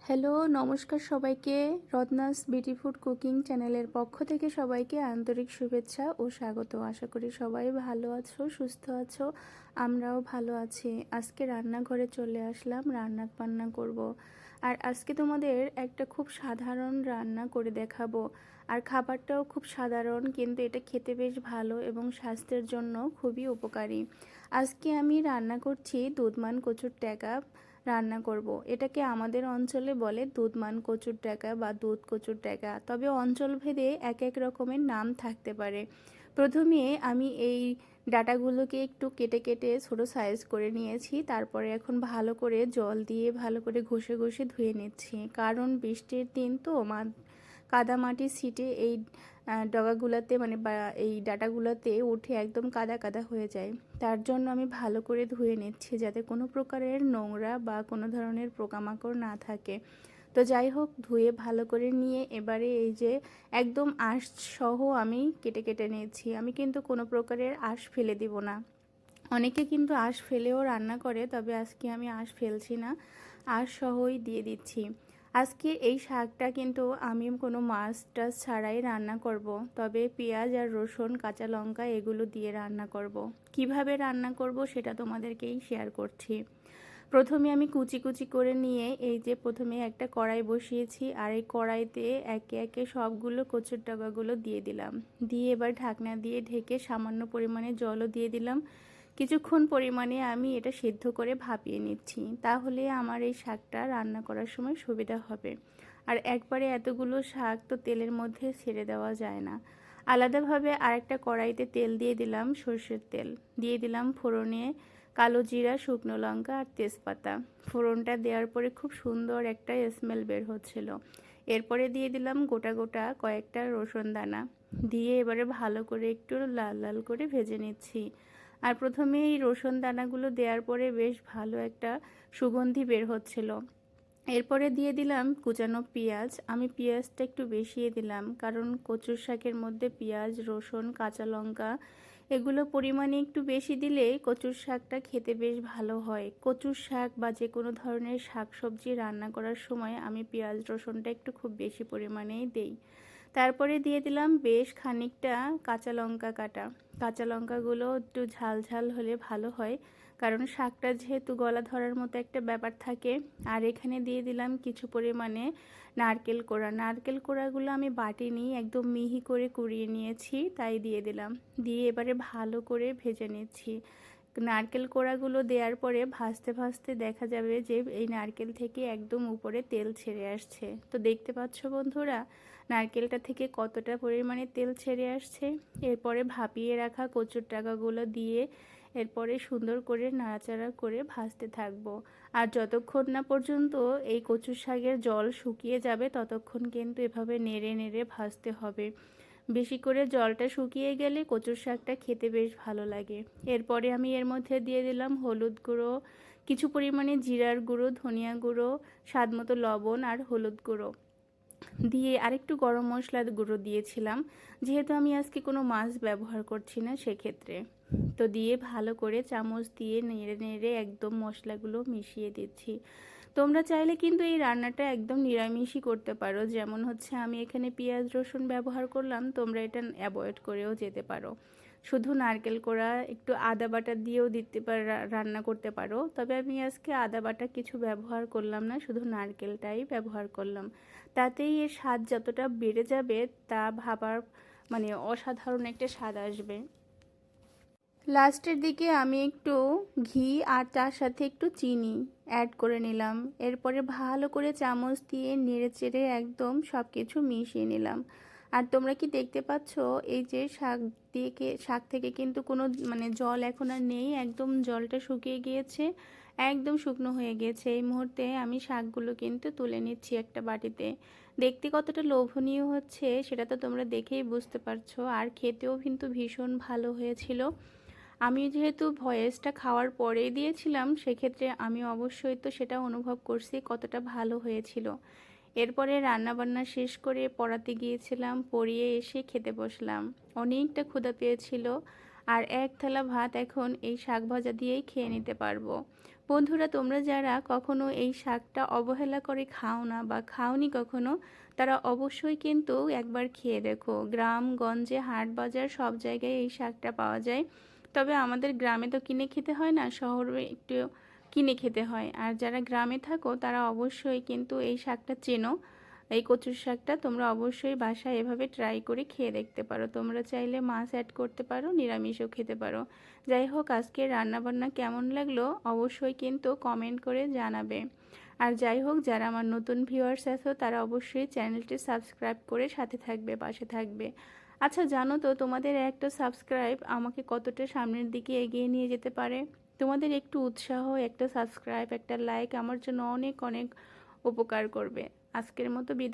Hello, নমস্কার সবাইকে। Ratna's beauty food cooking চ্যানেলের পক্ষ থেকে সবাইকে আন্তরিক শুভেচ্ছা ও স্বাগত। আশা করি সবাই ভালো আছো, সুস্থ আছো। আমরাও ভালো আছি। আজকে রান্নাঘরে চলে আসলাম, রান্না বান্না করব। আর আজকে তোমাদের একটা খুব সাধারণ রান্না করে দেখাবো। আর খাবারটাও খুব সাধারণ, কিন্তু এটা খেতে বেশ ভালো এবং স্বাস্থ্যের জন্য খুবই উপকারী। আজকে আমি রান্না করছি দুধমান কচুর ট্যাঁকা রান্না করব। এটাকে আমাদের অঞ্চলে বলে দুধমান কচুর ট্যাঁকা বা দুধ কচুর ট্যাঁকা, তবে অঞ্চলভেদে এক এক রকমের নাম থাকতে পারে। প্রথমে আমি এই ডাটাগুলোকে একটু কেটে কেটে ছোটো সাইজ করে নিয়েছি। তারপরে এখন ভালো করে জল দিয়ে ভালো করে ঘষে ঘষে ধুয়ে নিচ্ছি, কারণ বৃষ্টির দিন তো কাদা মাটির ছিটে এই ডগাগুলোতে বা এই ডাটাগুলোতে উঠে একদম কাদা কাদা হয়ে যায়। তার জন্য আমি ভালো করে ধুয়ে নিচ্ছি, যাতে কোনো প্রকারের নোংরা বা কোনো ধরনের পোকামাকড় না থাকে। তো যাই হোক, ধুয়ে ভালো করে নিয়ে এবারে এই যে একদম আঁশ সহ আমি কেটে কেটে নিয়েছি। আমি কিন্তু কোনো প্রকারের আঁশ ফেলে দিব না। অনেকে কিন্তু আঁশ ফেলেও রান্না করে, তবে আজকে আমি আঁশ ফেলছি না, আঁশ সহই দিয়ে দিচ্ছি। আজকে এই শাকটা কিন্তু আমি কোনো মাছ টাছ ছাড়াই রান্না করব, তবে পেঁয়াজ আর রসুন কাঁচা লঙ্কা এগুলো দিয়ে রান্না করব। কিভাবে রান্না করব সেটা তোমাদেরকেই শেয়ার করছি। প্রথমে আমি কুচি কুচি করে নিয়ে এই যে প্রথমে একটা কড়াই বসিয়েছি, আর এই কড়াইতে একে একে সবগুলো কচুর ডগাগুলো দিয়ে দিলাম। দিয়ে এবার ঢাকনা দিয়ে ঢেকে সামান্য পরিমাণে জলও দিয়ে দিলাম। কিছুক্ষণ পরিমাণে আমি এটা সিদ্ধ করে ভাপিয়ে নিচ্ছি, তাহলে আমার এই শাকটা রান্না করার সময় সুবিধা হবে। আর একবারে এতগুলো শাক তো তেলের মধ্যে ছেড়ে দেওয়া যায় না। আলাদাভাবে আরেকটা কড়াইতে তেল দিয়ে দিলাম, সর্ষের তেল দিয়ে দিলাম। ফোড়নে কালো জিরা, শুকনো লঙ্কা আর তেজপাতা। ফোড়নটা দেওয়ার পরে খুব সুন্দর একটা স্মেল বের হচ্ছিল। এরপরে দিয়ে দিলাম গোটা গোটা কয়েকটা রসুন দানা, দিয়ে এবারে ভালো করে একটু লাল লাল করে ভেজে নিচ্ছি। আর প্রথমে এই রসুন দানাগুলো দেওয়ার পরে বেশ ভালো একটা সুগন্ধি বের হচ্ছিল। এরপরে দিয়ে দিলাম কুচানো পেঁয়াজ। আমি পেঁয়াজটা একটু বেশিয়ে দিলাম, কারণ কচুর শাকের মধ্যে পেঁয়াজ, রসুন, কাঁচা লঙ্কা এগুলো পরিমাণে একটু বেশি দিলে কচুর শাকটা খেতে বেশ ভালো হয়। কচুর শাক বা যে কোনো ধরনের শাক সবজি রান্না করার সময় আমি পেঁয়াজ রসুনটা একটু খুব বেশি পরিমাণেই দেই। তারপরে দিয়ে দিলাম বেশ খানিকটা কাঁচা লঙ্কা কাটা। কাঁচা লঙ্কাগুলো একটু ঝাল ঝাল হলে ভালো হয়, কারণ শাকটা যেহেতু গলা ধরার মতো একটা ব্যাপার থাকে। আর এখানে দিয়ে দিলাম কিছু পরিমাণে নারকেল কোড়া। নারকেল কোড়াগুলো আমি বাটিনি, একদম মিহি করে কুড়িয়ে নিয়েছি, তাই দিয়ে দিলাম। দিয়ে এবারে ভালো করে ভেজে নিচ্ছি। নারকেল কোড়াগুলো দেওয়ার পরে ভাজতে ভাজতে দেখা যাবে যে এই নারকেল থেকে একদম উপরে তেল ছেড়ে আসছে। তো দেখতে পাচ্ছ বন্ধুরা, নারকেলটা থেকে কতটা পরিমাণে তেল ছেড়ে আসছে। এরপরে ভাপিয়ে রাখা কচুর টাকাগুলো দিয়ে এরপরে সুন্দর করে নাড়াচাড়া করে ভাজতে থাকবো। আর যতক্ষণ না পর্যন্ত এই কচু শাকের জল শুকিয়ে যাবে ততক্ষণ কিন্তু এভাবে নেড়ে নেড়ে ভাজতে হবে। বেশি করে জলটা শুকিয়ে গেলে কচুর শাকটা খেতে বেশ ভালো লাগে। এরপরে আমি এর মধ্যে দিয়ে দিলাম হলুদ গুঁড়ো, কিছু পরিমাণে জিরার গুঁড়ো, ধনিয়া গুঁড়ো, স্বাদমতো লবণ আর হলুদ গুঁড়ো দিয়ে আরেকটু গরম মশলার গুঁড়ো দিয়েছিলাম, যেহেতু আমি আজকে কোনো মাছ ব্যবহার করছি না সেক্ষেত্রে। তো দিয়ে ভালো করে চামচ দিয়ে নেড়ে নেড়ে একদম মশলাগুলো মিশিয়ে দিচ্ছি। তোমরা চাইলে কিন্তু এই রান্নাটা একদম নিরামিষই করতে পারো, যেমন হচ্ছে আমি এখানে পেঁয়াজ রসুন ব্যবহার করলাম, তোমরা এটা অ্যাভয়েড করেও যেতে পারো। শুধু নারকেল কোড়া একটু আদা বাটা দিয়েও দিতে রান্না করতে পারো, তবে আমি আজকে আদা বাটা কিছু ব্যবহার করলাম না, শুধু নারকেলটাই ব্যবহার করলাম। তাতেই এর স্বাদ যতটা বেড়ে যাবে তা ভাবার অসাধারণ একটা স্বাদ আসবে। লাস্টের দিকে আমি একটু ঘি আর তার সাথে একটু চিনি অ্যাড করে নিলাম। এরপরে ভালো করে চামচ দিয়ে নেড়ে চেড়ে একদম সব কিছু মিশিয়ে নিলাম। আর তোমরা কি দেখতে পাচ্ছ, এই যে শাক থেকে কিন্তু কোনো জল এখন আর নেই, একদম জলটা শুকিয়ে গিয়েছে, একদম শুকনো হয়ে গিয়েছে। এই মুহূর্তে আমি শাকগুলো কিন্তু তুলে নিচ্ছি একটা বাটিতে। দেখতে কতটা লোভনীয় হচ্ছে সেটা তো তোমরা দেখেই বুঝতে পারছো, আর খেতেও কিন্তু ভীষণ ভালো হয়েছিল। আমি যেহেতু ভয়েসটা খাওয়ার পরেই দিয়েছিলাম, সেক্ষেত্রে আমি অবশ্যই তো সেটা অনুভব করছি কতটা ভালো হয়েছিল। এরপরে রান্নাবান্না শেষ করে পড়াতে গিয়েছিলাম, পড়িয়ে এসে খেতে বসলাম। অনেকটা ক্ষুধা পেয়েছিল, আর এক থালা ভাত এখন এই শাক ভাজা দিয়েই খেয়ে নিতে পারবো। বন্ধুরা, তোমরা যারা কখনো এই শাকটা অবহেলা করে খাও না বা খাওনি কখনো, তারা অবশ্যই কিন্তু একবার খেয়ে দেখো। গ্রামগঞ্জে হাট বাজার সব জায়গায় এই শাকটা পাওয়া যায়। তবে আমাদের গ্রামে তো কিনে খেতে হয় না, শহরে একটু কিনে খেতে হয়। আর যারা গ্রামে থাকো তারা অবশ্যই কিন্তু এই শাকটা চেনো। এই কচুর শাকটা তোমরা অবশ্যই বাসায় এভাবে ট্রাই করে খেয়ে দেখতে পারো। তোমরা চাইলে মাছ অ্যাড করতে পারো, নিরামিষও খেতে পারো। যাই হোক, আজকের রান্নাবান্না কেমন লাগলো অবশ্যই কিন্তু কমেন্ট করে জানাবে। আর যাই হোক, যারা আমার নতুন ভিউয়ার্স আছো তারা অবশ্যই চ্যানেলটি সাবস্ক্রাইব করে সাথে থাকবে, পাশে থাকবে। আচ্ছা, জানো তো তোমাদের একটা সাবস্ক্রাইব আমাকে কতটা সামনের দিকে এগিয়ে নিয়ে যেতে পারে? তোমাদের একটু উৎসাহ, একটা সাবস্ক্রাইব, একটা লাইক আমার জন্য অনেক অনেক উপকার করবে। আজকের মতো বিদায়।